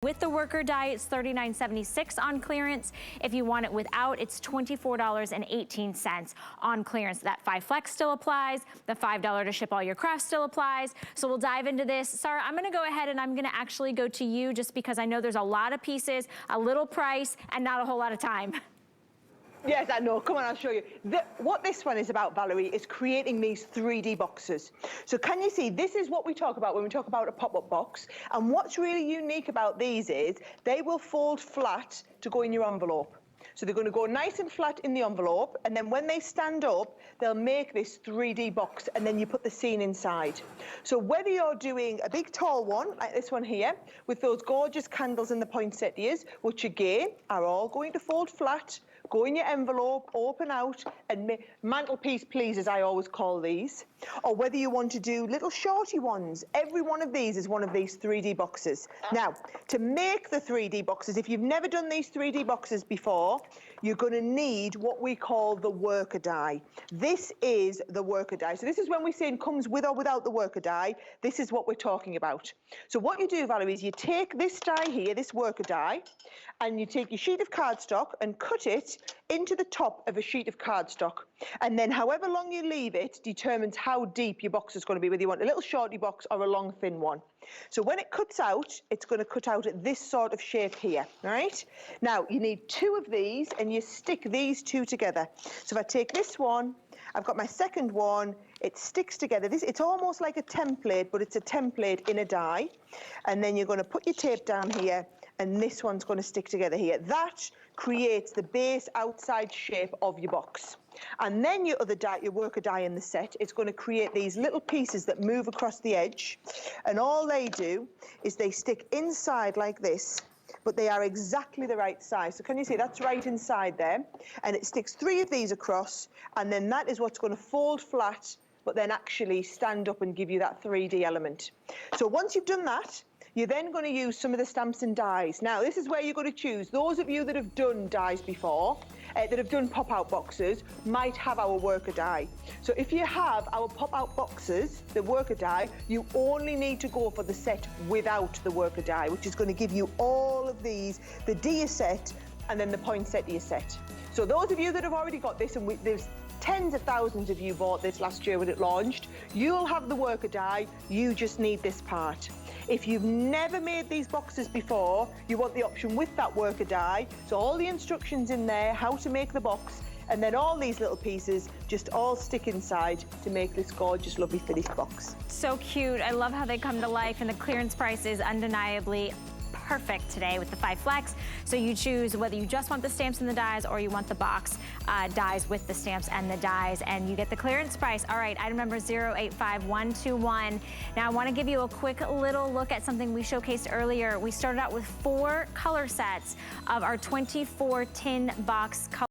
With the worker die, it's $39.76 on clearance. If you want it without, it's $24.18 on clearance. That 5 flex still applies. The $5 to ship all your crafts still applies. So we'll dive into this. Sarah, I'm gonna go ahead and I'm gonna actually go to you just because I know there's a lot of pieces, a little price, and not a whole lot of time. Yes, I know. Come on, I'll show you. What this one is about, Valerie, is creating these 3D boxes. So can you see, this is what we talk about when we talk about a pop-up box. And what's really unique about these is they will fold flat to go in your envelope. So they're going to go nice and flat in the envelope, and then when they stand up, they'll make this 3D box, and then you put the scene inside. So whether you're doing a big tall one, like this one here, with those gorgeous candles in the poinsettias, which again are all going to fold flat, go in your envelope, open out, and mantelpiece please, as I always call these. Or whether you want to do little shorty ones, every one of these is one of these 3D boxes. Now, to make the 3D boxes, if you've never done these 3D boxes before, you're going to need what we call the worker die. This is the worker die. So this is when we say it comes with or without the worker die. This is what we're talking about. So what you do, Valerie, is you take this die here, this worker die, and you take your sheet of cardstock and cut it into the top of a sheet of cardstock. And then however long you leave it determines how deep your box is going to be, whether you want a little shorty box or a long thin one. So when it cuts out, it's going to cut out at this sort of shape here, all right? Now, you need 2 of these, and you stick these 2 together. So if I take this one, I've got my second one, it sticks together. It's almost like a template, but it's a template in a die. And then you're going to put your tape down here, and this one's going to stick together here. That creates the base outside shape of your box. And then your other die, your worker die in the set, is going to create these little pieces that move across the edge. And all they do is they stick inside like this, but they are exactly the right size. So can you see that's right inside there? And it sticks 3 of these across, and then that is what's going to fold flat, but then actually stand up and give you that 3D element. So once you've done that, you're then going to use some of the stamps and dies. Now, this is where you're going to choose. Those of you that have done dies before, that have done pop-out boxes, might have our worker die. So if you have our pop-out boxes, the worker die, you only need to go for the set without the worker die, which is going to give you all of these, the dia set and then the poinsettia set. So those of you that have already got this, and there's tens of thousands of you bought this last year when it launched, you'll have the worker die, you just need this part. If you've never made these boxes before, you want the option with that worker die. So all the instructions in there, how to make the box, and then all these little pieces just all stick inside to make this gorgeous, lovely finished box. So cute. I love how they come to life, and the clearance price is undeniably perfect today with the 5 flex. So you choose whether you just want the stamps and the dies, or you want the box dies with the stamps and the dies, and you get the clearance price. All right, item number 085121. Now I want to give you a quick little look at something we showcased earlier. We started out with 4 color sets of our 24 tin box color